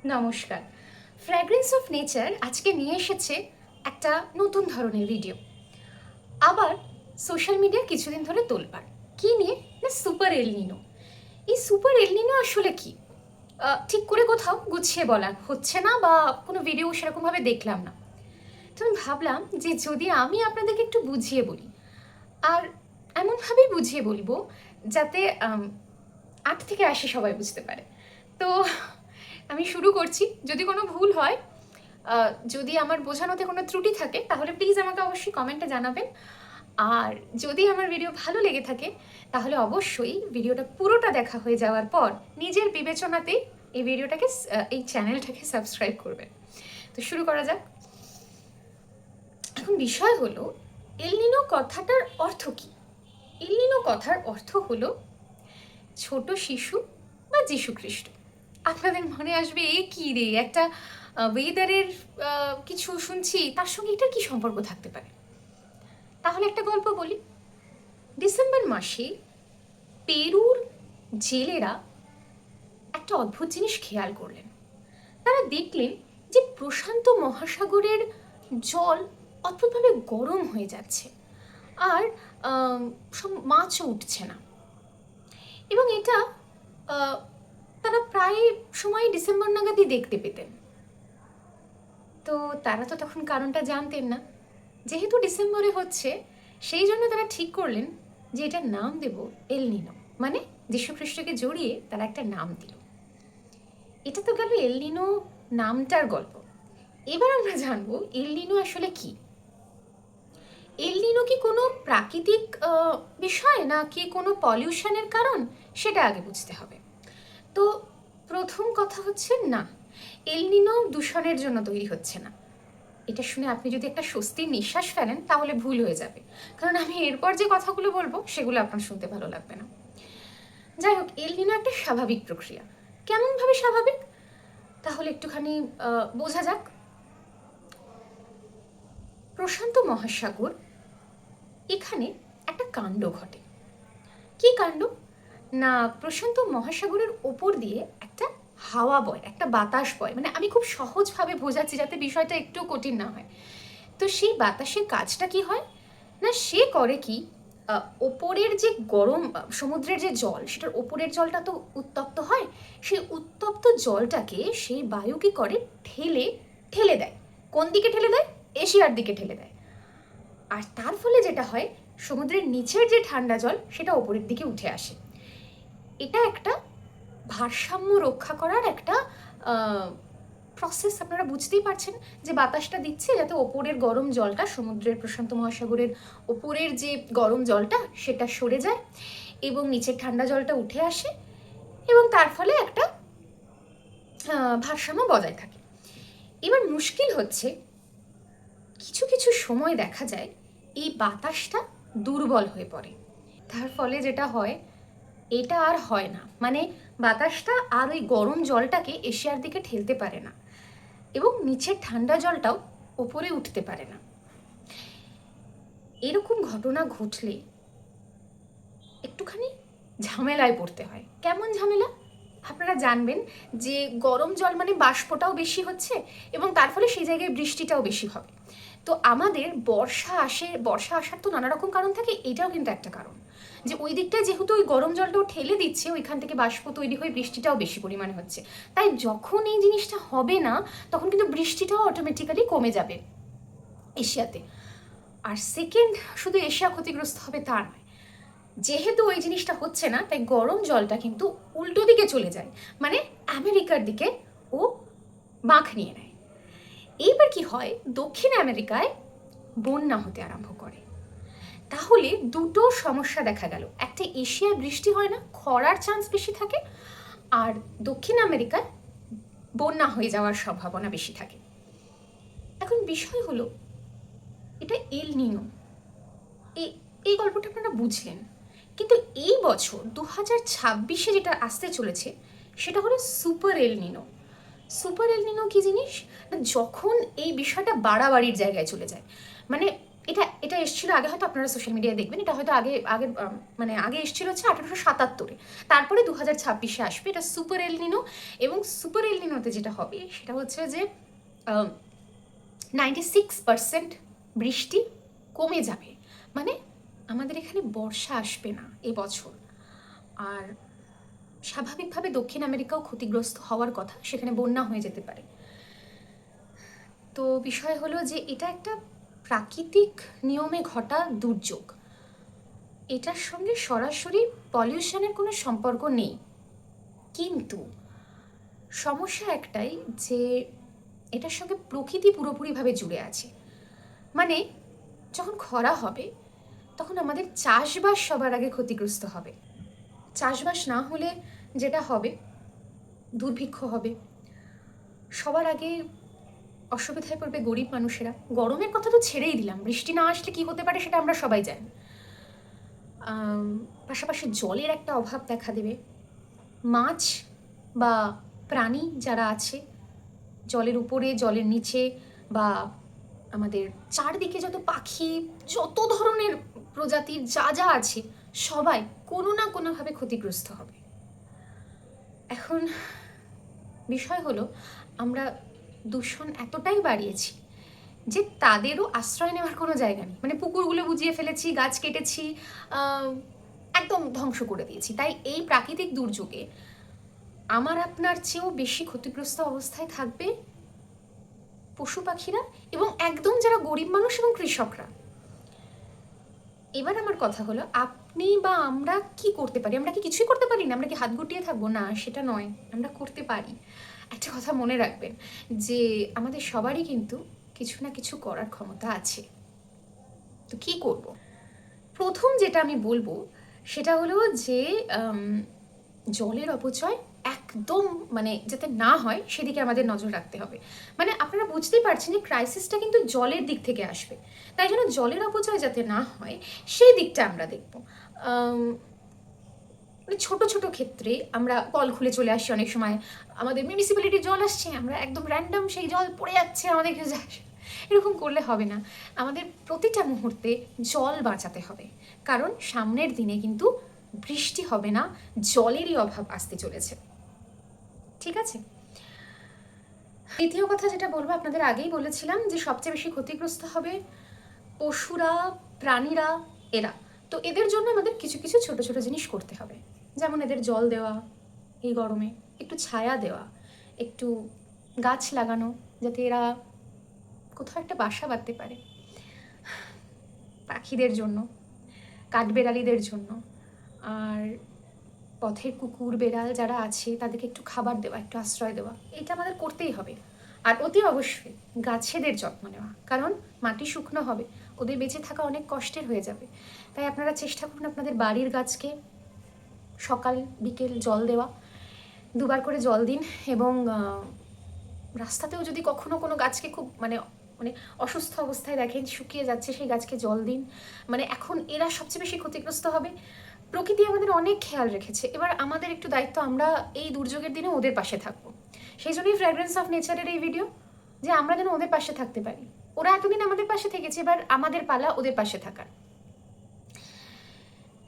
নমস্কার। Fragrance of nature আজকে নিয়ে এসেছে একটা নতুন ধরনের ভিডিও। আবার সোশ্যাল মিডিয়া কিছুদিন ধরে তোলপাড়। কি নিয়ে? না সুপার এলনিনো। এই সুপার এলনিনো আসলে কি? ঠিক করে কোথাও গুছিয়ে বলা হচ্ছে না বা কোনো ভিডিও সেরকমভাবে দেখলাম না। তো আমি ভাবলাম যে যদি আমি আপনাদেরকে একটু বুঝিয়ে বলি, আর এমনভাবেই বুঝিয়ে বলবো যাতে 8 থেকে 80 সবাই বুঝতে পারে। তো আমি শুরু করছি। যদি কোনো ভুল হয়, যদি আমার বোঝানোতে কোনো ত্রুটি থাকে তাহলে প্লিজ আমাকে অবশ্যই কমেন্টে জানাবেন। আর যদি আমার ভিডিও ভালো লেগে থাকে তাহলে অবশ্যই ভিডিওটা পুরোটা দেখা হয়ে যাওয়ার পর নিজের বিবেচনাতেই এই ভিডিওটাকে এই চ্যানেলটাকে সাবস্ক্রাইব করবেন। তো শুরু করা যাক। এখন বিষয় হলো এলনিনো কথাটার অর্থ কি? এলনিনো কথার অর্থ হলো ছোট শিশু বা যীশুখ্রিস্ট। আপনাদের মনে আসবে এ কি রে, একটা ওয়েদারের কিছু শুনছি, তার সঙ্গে এটার কি সম্পর্ক থাকতে পারে? তাহলে একটা গল্প বলি। ডিসেম্বর মাসে পেরুর জেলেরা একটা অদ্ভুত জিনিস খেয়াল করলেন। তারা দেখলেন যে প্রশান্ত মহাসাগরের জল অদ্ভুতভাবে গরম হয়ে যাচ্ছে, আর সব মাছও উঠছে না। এবং এটা আহ, তারা প্রায় সময় ডিসেম্বর নাগাদই দেখতে পেতেন। তো তারা তো তখন কারণটা জানতেন না। যেহেতু ডিসেম্বরে হচ্ছে, সেই জন্য তারা ঠিক করলেন যে এটার নাম দেব এল নিনো, মানে যীশুখ্রিস্টকে জড়িয়ে তারা একটা নাম দিল। এটা তো গেল এল নিনো নামটার গল্প। এবার আমরা জানবো এল নিনো আসলে কি। এল নিনো কি কোনো প্রাকৃতিক বিষয়, না কি কোনো পলিউশনের কারণ, সেটা আগে বুঝতে হবে। তো প্রথম কথা হচ্ছে, না, এল নিনো দূষণের জন্য তৈরি হচ্ছে না। এটা শুনে আপনি যদি একটা স্বস্তির নিঃশ্বাস ফেলেন তাহলে ভুল হয়ে যাবে, কারণ আমি এরপর যে কথাগুলো বলবো সেগুলো আপনার শুনতে ভালো লাগবে না। যাই হোক, এল নিনো একটা স্বাভাবিক প্রক্রিয়া। কেমনভাবে স্বাভাবিক? তাহলে একটুখানি বোঝা যাক। প্রশান্ত মহাসাগর, এখানে একটা কাণ্ড ঘটে। কি কাণ্ড? না, প্রশান্ত মহাসাগরের ওপর দিয়ে একটা হাওয়া বয়, একটা বাতাস বয়। মানে আমি খুব সহজভাবে বোঝাচ্ছি যাতে বিষয়টা একটু কঠিন না হয়। তো সেই বাতাসের কাজটা কি হয়? না, সে করে কি, ওপরের যে গরম সমুদ্রের যে জল, সেটার ওপরের জলটা তো উত্তপ্ত হয়। সেই উত্তপ্ত জলটাকে সেই বায়ু কি করে, ঠেলে ঠেলে দেয়। কোন দিকে ঠেলে দেয়? এশিয়ার দিকে ঠেলে দেয়। আর তার ফলে যেটা হয়, সমুদ্রের নিচের যে ঠান্ডা জল সেটা ওপরের দিকে উঠে আসে। এটা একটা ভারসাম্য রক্ষা করার একটা প্রসেস। আপনারা বুঝতেই পারছেন যে বাতাসটা দিচ্ছে যাতে ওপরের গরম জলটা, সমুদ্রের প্রশান্ত মহাসাগরের ওপরের যে গরম জলটা সেটা সরে যায় এবং নিচের ঠান্ডা জলটা উঠে আসে, এবং তার ফলে একটা ভারসাম্য বজায় থাকে। এবার মুশকিল হচ্ছে, কিছু কিছু সময় দেখা যায় এই বাতাসটা দুর্বল হয়ে পড়ে। তার ফলে যেটা হয়, এটা আর হয় না, মানে বাতাসটা আর ওই গরম জলটাকে এশিয়ার দিকে ঠেলতে পারে না, এবং নিচের ঠান্ডা জলটাও ওপরে উঠতে পারে না। এরকম ঘটনা ঘটলে একটুখানি ঝামেলায় পড়তে হয়। কেমন ঝামেলা? আপনারা জানবেন যে গরম জল মানে বাষ্পটাও বেশি হচ্ছে, এবং তার ফলে সেই জায়গায় বৃষ্টিটাও বেশি হবে। তো আমাদের বর্ষা আসার তো নানা রকম কারণ থাকে, এটাও কিন্তু একটা কারণ যে ওই দিকটায় যেহেতু ওই গরম জলটাও ঠেলে দিচ্ছে, ওইখান থেকে বাষ্প তৈরি হয়ে বৃষ্টিটাও বেশি পরিমাণে হচ্ছে। তাই যখন এই জিনিসটা হবে না, তখন কিন্তু বৃষ্টিটাও অটোমেটিক্যালি কমে যাবে এশিয়াতে। আর সেকেন্ড, শুধু এশিয়া ক্ষতিগ্রস্ত হবে তা নয়, যেহেতু ওই জিনিসটা হচ্ছে না, তাই গরম জলটা কিন্তু উল্টো দিকে চলে যায়, মানে আমেরিকার দিকে ও বাঁক নিয়ে নেয়। এইবার কি হয়, দক্ষিণ আমেরিকায় বন্যা হতে আরম্ভ করে। তাহলে দুটো সমস্যা দেখা গেল, একটা এশিয়ায় বৃষ্টি হয় না, খরার চান্স বেশি থাকে, আর দক্ষিণ আমেরিকায় বন্যা হয়ে যাওয়ার সম্ভাবনা বেশি থাকে। এখন বিষয় হলো, এটা এল নিনো, এই এই গল্পটা আপনারা বুঝলেন। কিন্তু এই বছর 2026-এ যেটা আসতে চলেছে সেটা হলো সুপার এল নিনো। সুপার এল নিনো কি জিনিস? যখন এই বিষয়টা বাড়াবাড়ির জায়গায় চলে যায়, মানে এটা এটা এসেছিল আগে, হয়তো আপনারা সোশ্যাল মিডিয়ায় দেখবেন, এটা হয়তো আগে আগে মানে আগে এসেছিল হচ্ছে 1877-এ, তারপরে 2026-এ আসবে। এটা সুপার এলনিনো, এবং সুপার এলনিনোতে যেটা হবে সেটা হচ্ছে যে 96% বৃষ্টি কমে যাবে, মানে আমাদের এখানে বর্ষা আসবে না এবছর। আর স্বাভাবিকভাবে দক্ষিণ আমেরিকাও ক্ষতিগ্রস্ত হওয়ার কথা, সেখানে বন্যা হয়ে যেতে পারে। তো বিষয় হলো যে এটা একটা প্রাকৃতিক নিয়মে ঘটা দুর্যোগ, এটার সঙ্গে সরাসরি পলিউশনের কোনো সম্পর্ক নেই। কিন্তু সমস্যা একটাই যে এটার সঙ্গে প্রকৃতি পুরোপুরিভাবে জুড়ে আছে। মানে যখন খরা হবে তখন আমাদের চাষবাস সবার আগে ক্ষতিগ্রস্ত হবে। চাষবাস না হলে যেটা হবে, দুর্ভিক্ষ হবে, সবার আগে অসুবিধায় পড়বে গরিব মানুষেরা। গরমের কথা তো ছেড়েই দিলাম, বৃষ্টি না আসলে কি হতে পারে সেটা আমরা সবাই জানি। পাশাপাশি জলের একটা অভাব দেখা দেবে। মাছ বা প্রাণী যারা আছে জলের উপরে, জলের নিচে, বা আমাদের চারদিকে যত পাখি, যত ধরনের প্রজাতির যা যা আছে, সবাই কোনো না কোনোভাবে ক্ষতিগ্রস্ত হবে। এখন বিষয় হলো আমরা দূষণ এতটাই বাড়িয়েছি যে তাদেরও আশ্রয় নেওয়ার কোনো জায়গা নেই। মানে পুকুরগুলো বুঝিয়ে ফেলেছি, গাছ কেটেছি, একদম ধ্বংস করে দিয়েছি। তাই এই প্রাকৃতিক দুর্যোগে আমার আপনার চেয়েও বেশি ক্ষতিগ্রস্ত অবস্থায় থাকবে পশু পাখিরা, এবং একদম যারা গরিব মানুষ এবং কৃষকরা। এবার আমার কথা হলো, আপনি বা আমরা কি করতে পারি? আমরা কি কিছুই করতে পারি না? আমরা কি হাত গুটিয়ে থাকবো? না, সেটা নয়, আমরা করতে পারি। একটা কথা মনে রাখবেন যে আমাদের সবারই কিন্তু কিছু না কিছু করার ক্ষমতা আছে। তো কি করব? প্রথম যেটা আমি বলবো সেটা হলো যে জলের অপচয় একদম মানে যাতে না হয় সেদিকে আমাদের নজর রাখতে হবে। মানে আপনারা বুঝতেই পারছেন যে ক্রাইসিসটা কিন্তু জলের দিক থেকে আসবে, তাই জন্য জলের অপচয় যাতে না হয় সেই দিকটা আমরা দেখব। মানে ছোট ছোট ক্ষেত্রে আমরা কল খুলে চলে আসছি, অনেক সময় আমাদের মিউনিসিপ্যালিটির জল আসছে, আমরা একদম র্যান্ডম সেই জল পড়ে যাচ্ছে আমাদের কাছে, এরকম করলে হবে না। আমাদের প্রতিটা মুহূর্তে জল বাঁচাতে হবে, কারণ সামনের দিনে কিন্তু বৃষ্টি হবে না, জলেরই অভাব আসতে চলেছে। ঠিক আছে? দ্বিতীয় কথা যেটা বলবো, আপনাদের আগেই বলেছিলাম যে সবচেয়ে বেশি ক্ষতিগ্রস্ত হবে পশুরা, প্রাণীরা, এরা। তো এদের জন্য আমাদের কিছু কিছু ছোট ছোট জিনিস করতে হবে, যেমন এদের জল দেওয়া, এই গরমে একটু ছায়া দেওয়া, একটু গাছ লাগানো যাতে এরা কোথাও একটা বাসা বাঁধতে পারে, পাখিদের জন্য, কাঠবেড়ালিদের জন্য, আর পথের কুকুর বেড়াল যারা আছে তাদেরকে একটু খাবার দেওয়া, একটু আশ্রয় দেওয়া, এটা আমাদের করতেই হবে। আর অতি অবশ্যই গাছেদের যত্ন নেওয়া, কারণ মাটি শুকনো হবে, ওদের বেঁচে থাকা অনেক কষ্টের হয়ে যাবে। তাই আপনারা চেষ্টা করুন আপনাদের বাড়ির গাছকে সকাল বিকেল জল দেওয়া, দুবার করে জল দিন। এবং রাস্তাতেও যদি কখনো কোনো গাছকে খুব মানে মানে অসুস্থ অবস্থায় দেখেন, শুকিয়ে যাচ্ছে, সেই গাছকে জল দিন। মানে এখন এরা সবচেয়ে বেশি ক্ষতিগ্রস্ত হবে। প্রকৃতি আমাদের অনেক খেয়াল রেখেছে, এবার আমাদের একটু দায়িত্ব, আমরা এই দুর্যোগের দিনে ওদের পাশে থাকবো। সেই জন্যই ফ্র্যাগ্রেন্স অফ নেচারের এই ভিডিও, যে আমরা যেন ওদের পাশে থাকতে পারি। ওরা এতদিন আমাদের পাশে থেকেছে, এবার আমাদের পালা ওদের পাশে থাকার।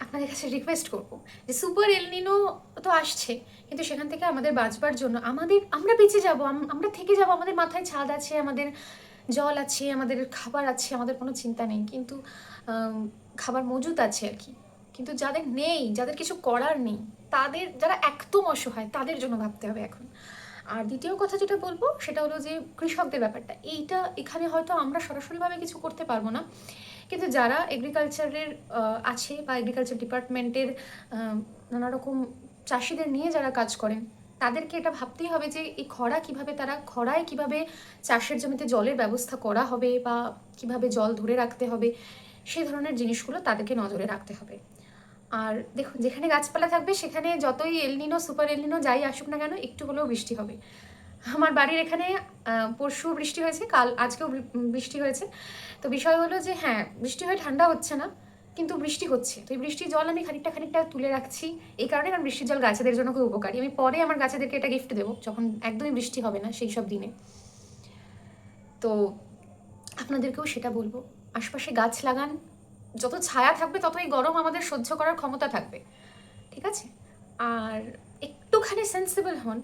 আপনাদের কাছে রিকোয়েস্ট করবো যে সুপার এলনিনো তো আসছে, কিন্তু সেখান থেকে আমাদের বাঁচবার জন্য আমরা বেঁচে যাব, আমরা থেকে যাব, আমাদের মাথায় ছাদ আছে, আমাদের জল আছে, আমাদের খাবার আছে, আমাদের কোনো চিন্তা নেই, কিন্তু খাবার মজুত আছে আর কি। কিন্তু যাদের নেই, যাদের কিছু করার নেই, তাদের, যারা একদম অসহায়, তাদের জন্য ভাবতে হবে এখন। আর দ্বিতীয় কথা যেটা বলবো সেটা হলো যে কৃষকদের ব্যাপারটা, এইটা এখানে হয়তো আমরা সরাসরিভাবে কিছু করতে পারবো না, কিন্তু যারা এগ্রিকালচারের আছে বা এগ্রিকালচার ডিপার্টমেন্টের নানা রকম চাষিদের নিয়ে যারা কাজ করেন, তাদেরকে এটা ভাবতেই হবে যে এই খরায় কিভাবে চাষের জমিতে জলের ব্যবস্থা করা হবে, বা কিভাবে জল ধরে রাখতে হবে, সেই ধরনের জিনিসগুলো তাদেরকে নজরে রাখতে হবে। আর দেখুন, যেখানে গাছপালা থাকবে সেখানে যতই এলনিনো সুপার এলনিনো যাই আসুক না কেন, একটু হলেও বৃষ্টি হবে। আমার বাড়ির এখানে পরশু বৃষ্টি হয়েছে, আজকেও বৃষ্টি হয়েছে। তো বিষয় হলো যে হ্যাঁ, বৃষ্টি হয়ে ঠান্ডা হচ্ছে না, কিন্তু বৃষ্টি হচ্ছে। তো এই বৃষ্টির জল আমি খানিকটা খানিকটা তুলে রাখছি, এই কারণে, কারণ বৃষ্টির জল গাছেদের জন্য খুব উপকারী। আমি পরে আমার গাছেদেরকে এটা গিফট দেবো যখন একদমই বৃষ্টি হবে না সেই সব দিনে। তো আপনাদেরকেও সেটা বলবো আশপাশে গাছ লাগান, যত ছায়া থাকবে ততই গরম আমাদের সহ্য করার ক্ষমতা থাকবে, ঠিক আছে? আর একটুখানি সেন্সিবল হন,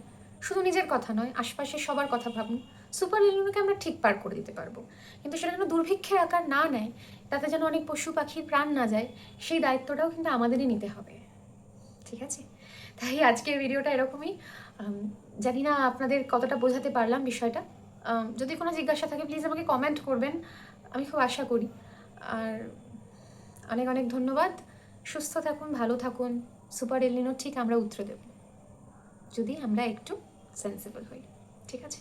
শুধু নিজের কথা নয়, আশপাশে সবার কথা ভাবুন। সুপার এলনিনোকে আমরা ঠিক পার করে দিতে পারবো, কিন্তু সেটা যেন দুর্ভিক্ষের আকার না নেয়, তাতে যেন অনেক পশু পাখির প্রাণ না যায়, সেই দায়িত্বটাও কিন্তু আমাদেরই নিতে হবে, ঠিক আছে? তাই আজকের ভিডিওটা এরকমই। জানি না আপনাদের কতটা বোঝাতে পারলাম বিষয়টা। যদি কোনো জিজ্ঞাসা থাকে প্লিজ আমাকে কমেন্ট করবেন, আমি খুব আশা করি। আর অনেক অনেক ধন্যবাদ। সুস্থ থাকুন, ভালো থাকুন। সুপার এলিনো ঠিক আমরা উত্তর দেব, যদি আমরা একটু সেন্সিবল হই, ঠিক আছে?